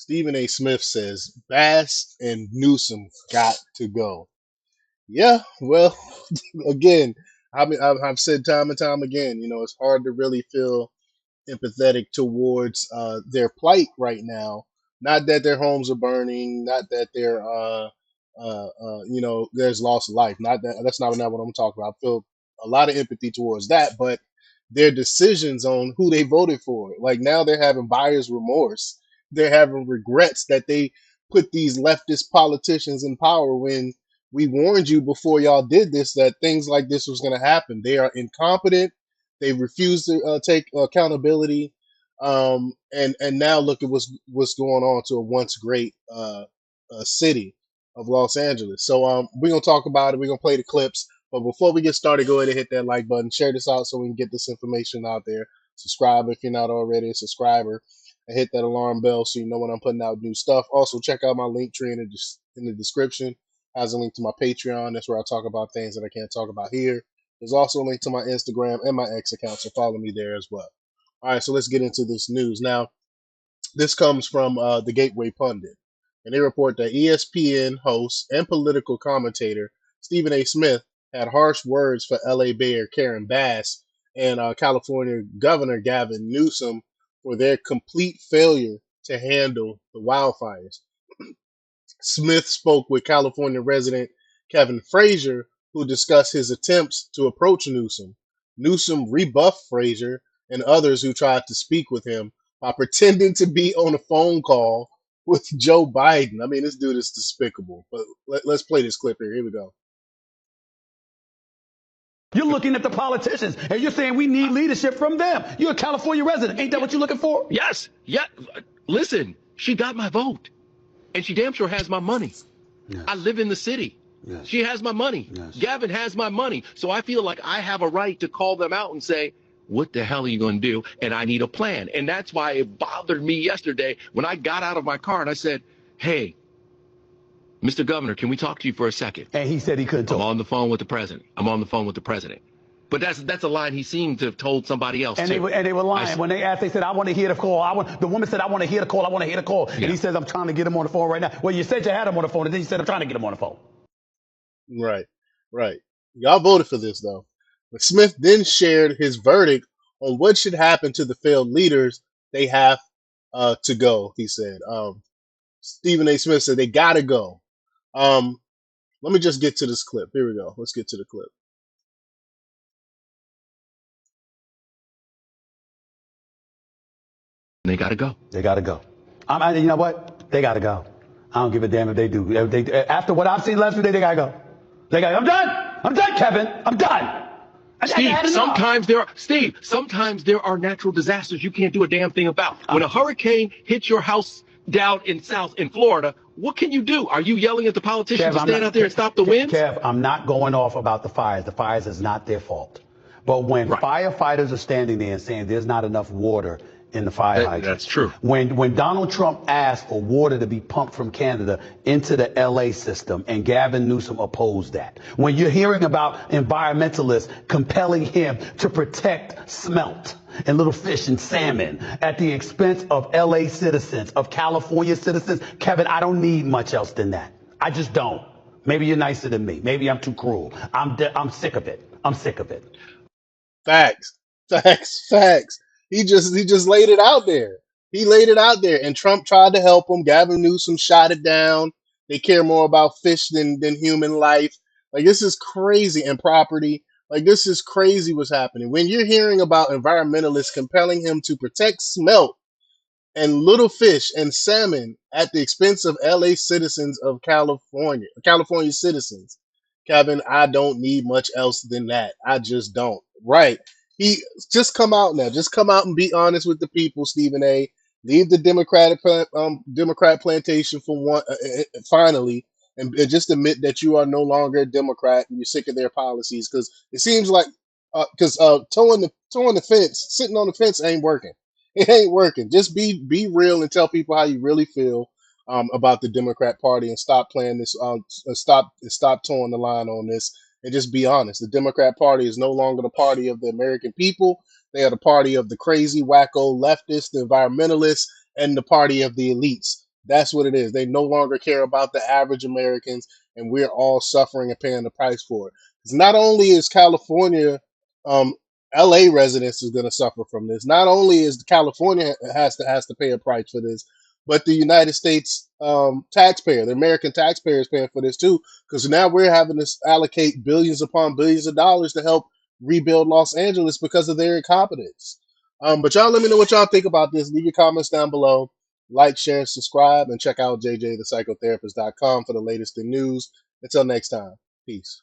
Stephen A. Smith says Bass and Newsom got to go. Yeah, well, again, I've said time and time again, it's hard to really feel empathetic towards their plight right now. Not that their homes are burning, not that there's loss of life. Not that that's not what I'm talking about. I feel a lot of empathy towards that, but their decisions on who they voted for, like now they're having buyer's remorse. They're having regrets that they put these leftist politicians in power when we warned you before y'all did this that things like this was going to happen. They are incompetent. They refuse to take accountability, and now look at what's going on to a once great city of Los Angeles. So we're gonna talk about it. We're gonna play the clips. But before we get started, go ahead and hit that like button, share this out so we can get this information out there. Subscribe if you're not already a subscriber, and hit that alarm bell so you know when I'm putting out new stuff. Also, check out my link tree in the description. Has a link to my Patreon. That's where I talk about things that I can't talk about here. There's also a link to my Instagram and my X account, so follow me there as well. All right, so let's get into this news. Now, this comes from the Gateway Pundit, and they report that ESPN host and political commentator Stephen A. Smith had harsh words for LA Mayor Karen Bass and California Governor Gavin Newsom for their complete failure to handle the wildfires. Smith spoke with California resident Kevin Frazier, who discussed his attempts to approach Newsom. Newsom rebuffed Frazier and others who tried to speak with him by pretending to be on a phone call with Joe Biden. I mean, this dude is despicable. But let's play this clip here. Here we go. You're looking at the politicians and you're saying we need leadership from them. You're a California resident. Ain't that what you're looking for? Yes. Yeah. Listen, she got my vote. And she damn sure has my money. Yes. I live in the city. Yes. She has my money. Yes. Gavin has my money. So I feel like I have a right to call them out and say, what the hell are you going to do? And I need a plan. And that's why it bothered me yesterday when I got out of my car and I said, hey, Mr. Governor, can we talk to you for a second? And he said he couldn't talk. I'm on the phone with the president. But that's a line he seemed to have told somebody else, and too. They were lying. When they asked, they said, I want to hear the call. The woman said, I want to hear the call. I want to hear the call. Yeah. And he says, I'm trying to get him on the phone right now. Well, you said you had him on the phone, and then you said, I'm trying to get him on the phone. Right. Y'all voted for this, though. But Smith then shared his verdict on what should happen to the failed leaders. They have to go, he said. Stephen A. Smith said they got to go. Let me just get to this clip. Here we go. Let's get to the clip. They got to go. They got to go. You know what? They got to go. I don't give a damn if they do. After what I've seen last week, they got to go. I'm done. I'm done, Kevin. I'm done. Sometimes there are natural disasters you can't do a damn thing about. When a hurricane hits your house down in Florida, what can you do? Are you yelling at the politicians to stand out there and stop the winds? Kev, I'm not going off about the fires. The fires is not their fault. But when firefighters are standing there and saying there's not enough water in the fire hydrant. That's true. When Donald Trump asked for water to be pumped from Canada into the LA system and Gavin Newsom opposed that. When you're hearing about environmentalists compelling him to protect smelt and little fish and salmon at the expense of LA citizens, of California citizens, Kevin, I don't need much else than that. I just don't. Maybe you're nicer than me. Maybe I'm too cruel. I'm sick of it. I'm sick of it. Facts. He just laid it out there. He laid it out there, and Trump tried to help him. Gavin Newsom shot it down. They care more about fish than human life. Like, this is crazy, and property. Like, this is crazy what's happening. When you're hearing about environmentalists compelling him to protect smelt and little fish and salmon at the expense of LA citizens of California citizens, Kevin, I don't need much else than that. I just don't. Right. He just come out now. Just come out and be honest with the people, Stephen A. Leave the Democrat plantation for one, finally, and just admit that you are no longer a Democrat and you're sick of their policies. Because it seems like towing the fence, sitting on the fence ain't working. It ain't working. Just be real and tell people how you really feel about the Democrat Party, and stop playing this. Stop towing the line on this. And just be honest. The Democrat Party is no longer the party of the American people. They are the party of the crazy, wacko leftists, the environmentalists, and the party of the elites. That's what it is. They no longer care about the average Americans, and we're all suffering and paying the price for it. Because not only is California, um, LA residents is going to suffer from this. Not only is California has to pay a price for this, but the United States taxpayer, the American taxpayer, is paying for this too. Because now we're having to allocate billions upon billions of dollars to help rebuild Los Angeles because of their incompetence. But y'all, let me know what y'all think about this. Leave your comments down below. Like, share, subscribe, and check out jjthepsychotherapist.com for the latest in news. Until next time, peace.